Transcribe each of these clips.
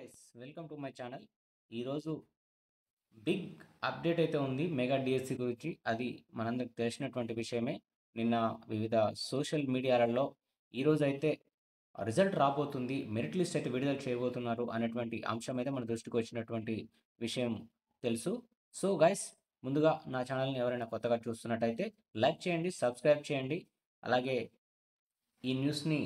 Guys, welcome to my channel. ఈరోజు big update అయితే ఉంది మెగా డిఎస్సి గురించి. అది మనందరికి తెలిసినటువంటి విషయమే. నిన్న వివిధ సోషల్ మీడియాలలో ఈరోజు అయితే రిజల్ట్ రాబోతుంది, మెరిట్ లిస్ట్ అయితే విడుదల చేయబోతున్నారు అనేటువంటి అంశం అయితే మన దృష్టికి వచ్చినటువంటి విషయం తెలుసు. సో గైస్, ముందుగా నా ఛానల్ని ఎవరైనా కొత్తగా చూస్తున్నట్టయితే లైక్ చేయండి, సబ్స్క్రైబ్ చేయండి. అలాగే ఈ న్యూస్ని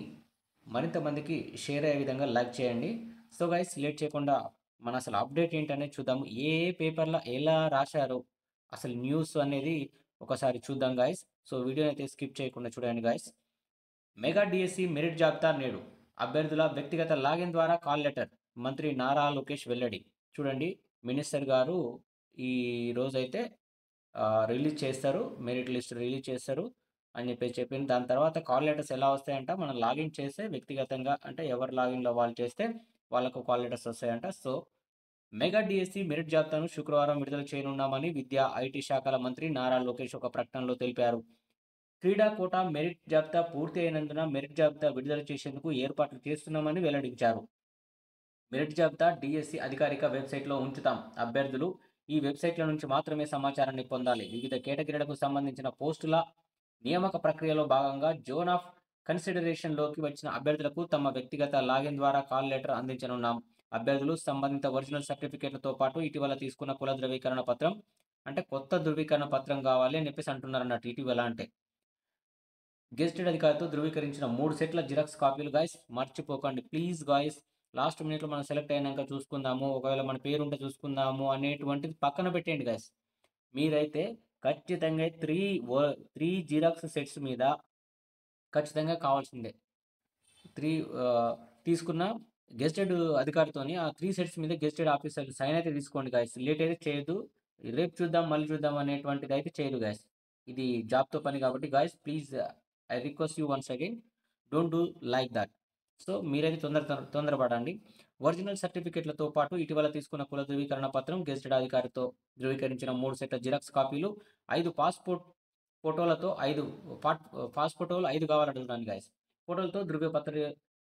మరింత మందికి షేర్ అయ్యే విధంగా లైక్ చేయండి. సో గైస్, లేట్ చేయకుండా మన అసలు అప్డేట్ ఏంటనేది చూద్దాము. ఏ ఏ పేపర్లో ఎలా రాశారు అసలు న్యూస్ అనేది ఒకసారి చూద్దాం గైస్. సో వీడియోని అయితే స్కిప్ చేయకుండా చూడండి గైస్. మెగా డిఎస్సి మెరిట్ జాబితా నేడు, అభ్యర్థుల వ్యక్తిగత లాగిన్ ద్వారా కాల్ లెటర్, మంత్రి నారా లోకేష్ వెల్లడి. చూడండి, మినిస్టర్ గారు ఈ రోజైతే రిలీజ్ చేస్తారు, మెరిట్ లిస్ట్ రిలీజ్ చేస్తారు అని చెప్పేసి చెప్పింది. దాని తర్వాత కాల్ లెటర్స్ ఎలా వస్తాయంట, మనం లాగిన్ చేస్తే వ్యక్తిగతంగా అంటే ఎవరు లాగిన్లో వాళ్ళు చేస్తే వాళ్ళకు కాల్ లెటర్స్ వస్తాయంట. సో మెగా డిఎస్సి మెరిట్ జాబితాను శుక్రవారం విడుదల చేయనున్నామని విద్యా ఐటీ శాఖల మంత్రి నారా లోకేష్ ఒక ప్రకటనలో తెలిపారు. క్రీడా కోటా మెరిట్ జాబితా పూర్తి అయినందున మెరిట్ జాబితా విడుదల చేసేందుకు ఏర్పాట్లు చేస్తున్నామని వెల్లడించారు. మెరిట్ జాబితా డిఎస్సి అధికారిక వెబ్సైట్లో ఉంచుతాం. అభ్యర్థులు ఈ వెబ్సైట్ల నుంచి మాత్రమే సమాచారాన్ని పొందాలి. వివిధ కేటగిరీలకు సంబంధించిన పోస్టుల నియామక ప్రక్రియలో భాగంగా జోన్ ఆఫ్ కన్సిడరేషన్లోకి వచ్చిన అభ్యర్థులకు తమ వ్యక్తిగత లాగిన్ ద్వారా కాల్ లెటర్ అందించనున్నాం. అభ్యర్థులు సంబంధిత ఒరిజినల్ సర్టిఫికేట్లతో పాటు ఇటీవల తీసుకున్న కుల ధృవీకరణ పత్రం, అంటే కొత్త ధృవీకరణ పత్రం కావాలి అని చెప్పేసి అంటున్నారు అన్నట్టు. ఇటీవల అంటే గెజిటెడ్ అధికారితో ధృవీకరించిన 3 సెట్ల జిరాక్స్ కాపీలు గైస్, మర్చిపోకండి ప్లీజ్ గాయస్. లాస్ట్ మినిట్లో మనం సెలెక్ట్ అయినాక చూసుకుందాము, ఒకవేళ మన పేరు ఉంటే చూసుకుందాము అనేటువంటిది పక్కన పెట్టేయండి గైస్. మీరైతే ఖచ్చితంగా త్రీ జిరాక్స్ సెట్స్ మీద ఖచ్చితంగా కావాల్సిందే. 3 తీసుకున్న గెజిటెడ్ అధికారితోని ఆ 3 సెట్స్ మీద గెజిటెడ్ ఆఫీసర్ సైన్ అయితే తీసుకోండి గైస్. లేట్ అయితే చేయొద్దు. రేపు చూద్దాం, మళ్ళీ చూద్దాం అనేటువంటిది అయితే చేయదు గైస్. ఇది జాబ్తో పని కాబట్టి guys, please I request you once again, don't do like that. So మీరైతే తొందరపడండి. ఒరిజినల్ సర్టిఫికేట్లతో పాటు ఇటీవల తీసుకున్న కుల ధృవీకరణ పత్రం, గెజిటెడ్ అధికారితో ధృవీకరించిన 3 సెట్ల జిరాక్స్ కాపీలు, 5 పాస్పోర్ట్ ఫోటోలతో 5 పాస్పోర్టోలు 5 కావాలంటున్నాను గైస్. ఫోటోలతో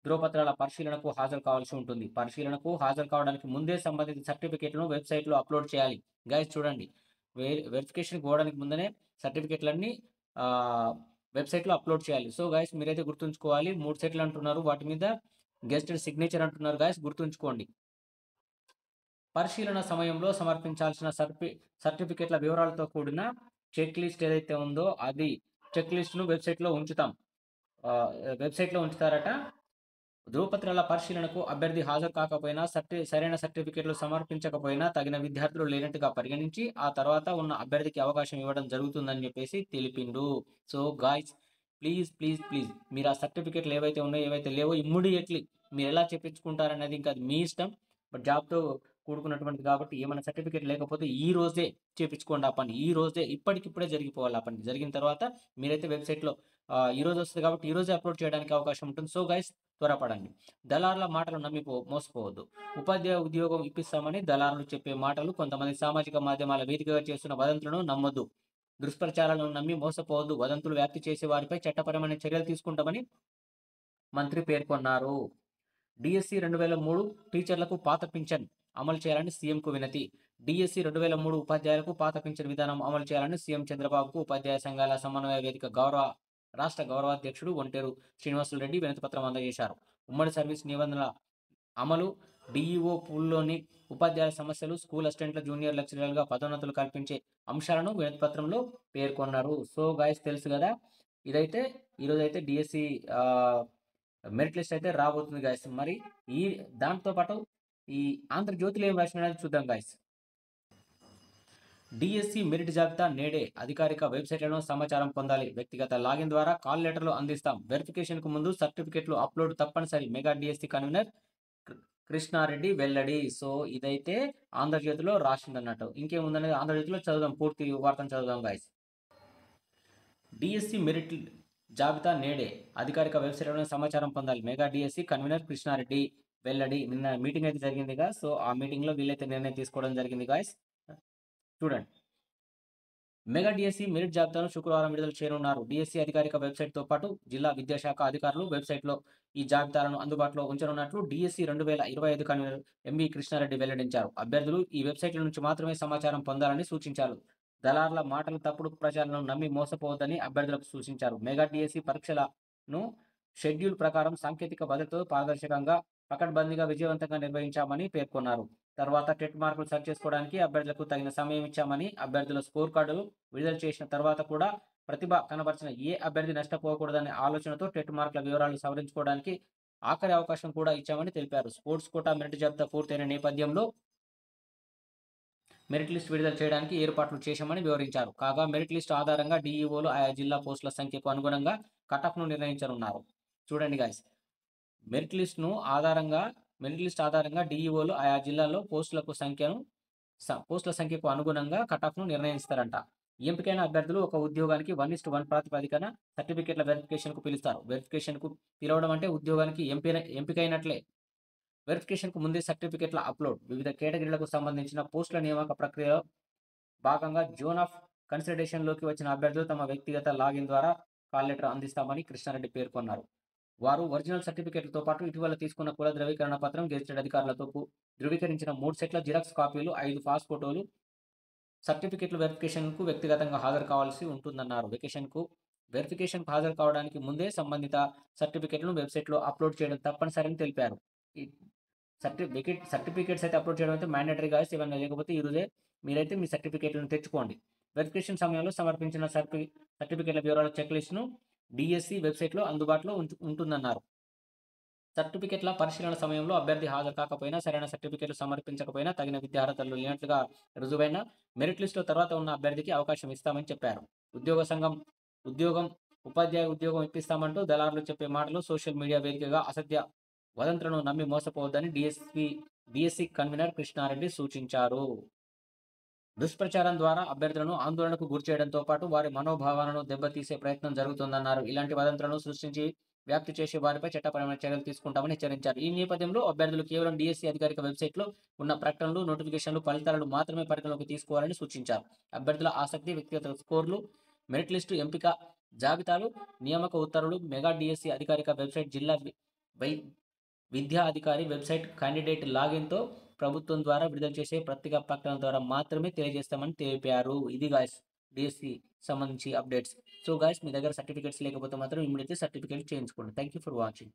ధృవపత్రాల పరిశీలనకు హాజరు కావాల్సి ఉంటుంది. పరిశీలనకు హాజరు కావడానికి ముందే సంబంధిత సర్టిఫికేట్లను వెబ్సైట్లో అప్లోడ్ చేయాలి. గైస్ చూడండి, వెరిఫికేషన్కి పోవడానికి ముందనే సర్టిఫికేట్లన్నీ వెబ్సైట్లో అప్లోడ్ చేయాలి. సో గైస్, మీరైతే గుర్తుంచుకోవాలి. 3 సెట్లు అంటున్నారు, వాటి మీద గెస్టెడ్ సిగ్నేచర్ అంటున్నారు గైస్, గుర్తుంచుకోండి. పరిశీలన సమయంలో సమర్పించాల్సిన సర్టిఫికేట్ల వివరాలతో కూడిన చెక్ లిస్ట్ ఏదైతే ఉందో అది చెక్ లిస్ట్ను వెబ్సైట్లో ఉంచుతారట. ధృవపత్రాల పరిశీలనకు అభ్యర్థి హాజరు కాకపోయినా, సరైన సర్టిఫికేట్లు సమర్పించకపోయినా తగిన విద్యార్థులు లేనట్టుగా పరిగణించి ఆ తర్వాత ఉన్న అభ్యర్థికి అవకాశం ఇవ్వడం జరుగుతుందని చెప్పేసి తెలిపిండు. So guys, please please please మీరు ఆ సర్టిఫికేట్లు ఏవైతే ఉన్నాయో ఏవైతే లేవో ఇమ్మీడియట్లీ మీరు ఎలా చెప్పించుకుంటారనేది ఇంకా అది మీ ఇష్టం. బట్ జాబ్తో కూడుకున్నటువంటిది కాబట్టి ఏమైనా సర్టిఫికేట్ లేకపోతే ఈ రోజే చేపించుకోండి ఆ పని. ఈ రోజే ఇప్పటికిప్పుడే జరిగిపోవాలి ఆ పని. జరిగిన తర్వాత మీరైతే వెబ్సైట్లో ఈ రోజు వస్తుంది కాబట్టి ఈ రోజే అప్లోడ్ చేయడానికి అవకాశం ఉంటుంది. సో గైస్, త్వరపడండి. దళారుల మాటలు నమ్మి మోసపోవద్దు. ఉపాధ్యాయ ఉద్యోగం ఇప్పిస్తామని దళారులు చెప్పే మాటలు, కొంతమంది సామాజిక మాధ్యమాల వేదికగా చేస్తున్న వదంతులను నమ్మొద్దు. దుష్ప్రచారాలను నమ్మి మోసపోవద్దు. వదంతులు వ్యాప్తి చేసే వారిపై చట్టపరమైన చర్యలు తీసుకుంటామని మంత్రి పేర్కొన్నారు. డిఎస్సి 2003 టీచర్లకు పాత పింఛన్ అమలు చేయాలని సీఎంకు వినతి. డిఎస్సి 2003 ఉపాధ్యాయులకు పాత పింఛన్ విధానం అమలు చేయాలని సీఎం చంద్రబాబుకు ఉపాధ్యాయ సంఘాల సమన్వయ వేదిక రాష్ట్ర గౌరవాధ్యక్షుడు ఒంటేరు శ్రీనివాసులు రెడ్డి వినతి పత్రం అందజేశారు. ఉమ్మడి సర్వీస్ నిబంధనల అమలు, డిఈఓ పూల్లోని ఉపాధ్యాయుల సమస్యలు, స్కూల్ అసిస్టెంట్ల జూనియర్ లెక్చరర్లుగా పదోన్నతులు కల్పించే అంశాలను వినతి పత్రంలో పేర్కొన్నారు. సో గైస్, తెలుసు కదా, ఇదైతే ఈరోజైతే డిఎస్సి మెరిట్ లిస్ట్ అయితే రాబోతుంది గాయస్. మరి ఈ దాంతో పాటు ఈ ఆంధ్రజ్యోతిలో ఏం రాసినది చూద్దాం గాయస్. డిఎస్సి మెరిట్ జాబితా నేడే, అధికారిక వెబ్సైట్లను సమాచారం పొందాలి. వ్యక్తిగత లాగిన్ ద్వారా కాల్ లెటర్లు అందిస్తాం. వెరిఫికేషన్కు ముందు సర్టిఫికేట్లు అప్లోడ్ తప్పనిసరి. మెగా డిఎస్సి కన్వీనర్ కృష్ణారెడ్డి వెల్లడి. సో ఇదైతే ఆంధ్రజ్యోతిలో రాసిందన్నట్టు. ఇంకేముందనేది ఆంధ్రజ్యోతిలో చదువుదాం, పూర్తి వార్తను చదువుదాం గాయస్. డిఎస్సి మెరిట్ జాబితా నేడే, అధికారిక వెబ్సైట్లోనే సమాచారం పొందాలి. మెగా డిఎస్సి కన్వీనర్ కృష్ణారెడ్డి వెల్లడి. నిన్న మీటింగ్ అయితే జరిగిందిగా, సో ఆ మీటింగ్లో వీళ్ళైతే నిర్ణయం తీసుకోవడం జరిగింది గాయస్. చూడండి, మెగా డిఎస్సి మెరిట్ జాబితాను శుక్రవారం విడుదల చేయనున్నారు. డిఎస్సి అధికారిక వెబ్సైట్‌తో పాటు జిల్లా విద్యాశాఖ అధికారులు వెబ్సైట్‌లో ఈ జాబితాలను అందుబాటులో ఉంచనున్నట్లు డిఎస్సి 2025 కన్వీనర్ ఎంవి కృష్ణారెడ్డి వెల్లడించారు. అభ్యర్థులు ఈ వెబ్సైట్‌ల నుంచి మాత్రమే సమాచారం పొందాలని సూచించారు. దళారుల మాటలు, తప్పుడు ప్రచారాలను నమ్మి మోసపోవద్దని అభ్యర్థులకు సూచించారు. మెగా డిఎస్సి పరీక్షలను షెడ్యూల్ ప్రకారం సాంకేతిక భద్రతతో పారదర్శకంగా, పకడ్బందీగా విజయవంతంగా నిర్వహించామని పేర్కొన్నారు. తర్వాత టెట్ మార్కులు సరి చేసుకోవడానికి అభ్యర్థులకు తగిన సమయం ఇచ్చామని, అభ్యర్థుల స్కోర్ కార్డులు విడుదల చేసిన తర్వాత కూడా ప్రతిభ కనబరిచిన ఏ అభ్యర్థి నష్టపోకూడదనే ఆలోచనతో టెట్ మార్కుల వివరాలు సవరించుకోవడానికి ఆఖరి అవకాశం కూడా ఇచ్చామని తెలిపారు. స్పోర్ట్స్ కోటా మెరిట్ జాబితా పూర్తయిన నేపథ్యంలో మెరిట్ లిస్ట్ విడుదల చేయడానికి ఏర్పాట్లు చేశామని వివరించారు. కాగా మెరిట్ లిస్ట్ ఆధారంగా డీఈఓలు ఆయా జిల్లా పోస్టుల సంఖ్యకు అనుగుణంగా కటాఫ్ను నిర్ణయించనున్నారు. చూడండి గాయ్స్, మెరిట్ లిస్ట్‌ను ఆధారంగా మెరిట్ లిస్ట్ ఆధారంగా డీఈఓలు ఆయా జిల్లాల్లో పోస్టుల సంఖ్యకు అనుగుణంగా కటాఫ్ను నిర్ణయిస్తారంట. ఎంపికైన అభ్యర్థులు ఒక ఉద్యోగానికి 1:1 ప్రాతిపదికన సర్టిఫికేట్ల వెరిఫికేషన్‌కు పిలుస్తారు. వెరిఫికేషన్‌కు పిలవడం అంటే ఉద్యోగానికి ఎంపికైనట్లే. వెరిఫికేషన్‌కు ముందే సర్టిఫికేట్ల అప్‌లోడ్. వివిధ కేటగిరీలకు సంబంధించిన పోస్టుల నియామక ప్రక్రియలో భాగంగా జోన్ ఆఫ్ కన్సిడరేషన్‌లోకి వచ్చిన అభ్యర్థులు తమ వ్యక్తిగత లాగిన్ ద్వారా కాల్ లెటర్ అందిస్తామని కృష్ణారెడ్డి పేర్కొన్నారు. వారు ఒరిజినల్ సర్టిఫికేట్లతో పాటు ఇటీవల తీసుకున్న కుల ధృవీకరణ పత్రం, గెజిటెడ్ అధికారులతో ధృవీకరించిన 3 సెట్ల జిరాక్స్ కాపీలు, 5 పాస్ ఫోటోలు, సర్టిఫికేట్ల వెరిఫికేషన్‌కు వ్యక్తిగతంగా హాజరు కావాల్సి ఉంటుందన్నారు. వెరిఫికేషన్‌కు హాజరు కావడానికి ముందే సంబంధిత సర్టిఫికేట్లను వెబ్‌సైట్‌లో అప్‌లోడ్ చేయడం తప్పనిసరి అని తెలిపారు. ఈ సర్టిఫికేట్స్ అయితే అప్‌లోడ్ చేయడం అయితే మ్యాండేటరీ గాయ్స్. ఏమన్నా లేకపోతే ఈరోజే మీరైతే మీ సర్టిఫికేట్లను తెచ్చుకోండి. వెరిఫికేషన్ సమయంలో సమర్పించిన సర్టిఫికేట్ల వివరాల చెక్ లిస్ట్‌ను డిఎస్సి వెబ్సైట్‌లో అందుబాటులో ఉంటుందన్నారు. సర్టిఫికేట్ల పరిశీలన సమయంలో అభ్యర్థి హాజరు కాకపోయినా, సరైన సర్టిఫికేట్లు సమర్పించకపోయినా, తగిన విద్యా అర్హతలు లేనట్లుగా రుజువైన మెరిట్ లిస్టులో తర్వాత ఉన్న అభ్యర్థికి అవకాశం ఇస్తామని చెప్పారు. ఉద్యోగం, ఉపాధ్యాయ ఉద్యోగం ఇప్పిస్తామంటూ దళారులు చెప్పే మాటలు సోషల్ మీడియా వేదికగా అసత్య వదంతులను నమ్మి మోసపోవద్దని డిఎస్సి కన్వీనర్ కృష్ణారెడ్డి సూచించారు. దుష్ప్రచారం ద్వారా అభ్యర్థులను ఆందోళనకు గురిచేయడంతో పాటు వారి మనోభావాలను దెబ్బతీసే ప్రయత్నం జరుగుతోందన్నారు. ఇలాంటి వదంతులను సృష్టించి వ్యాప్తి చేసే వారిపై చట్టపరమైన చర్యలు తీసుకుంటామని హెచ్చరించారు. ఈ నేపథ్యంలో అభ్యర్థులు కేవలం డిఎస్సి అధికారిక వెబ్సైట్‌లో ఉన్న ప్రకటనలు, నోటిఫికేషన్లు, ఫలితాలను మాత్రమే పరిగణలోకి తీసుకోవాలని సూచించారు. అభ్యర్థుల ఆసక్తి, వ్యక్తిగత స్కోర్లు, మెరిట్ లిస్టు ఎంపిక జాబితాలు, నియామక ఉత్తర్వులు మెగా డిఎస్సి అధికారిక వెబ్సైట్, జిల్లా విద్యా అధికారి వెబ్సైట్, క్యాండిడేట్ లాగిన్‌తో ప్రభుత్వం ద్వారా విడుదల చేసే పత్రికా ప్రకటన ద్వారా మాత్రమే తెలియజేస్తామని తెలిపారు. ఇది గాయ్స్ డిఎస్సి సంబంధించి అప్డేట్స్. సో గాయ్స్, మీ దగ్గర సర్టిఫికేట్స్ లేకపోతే మాత్రం ఇమ్మీడియేట్‌లీ సర్టిఫికేట్ చేయించుకోండి. Thank you for watching.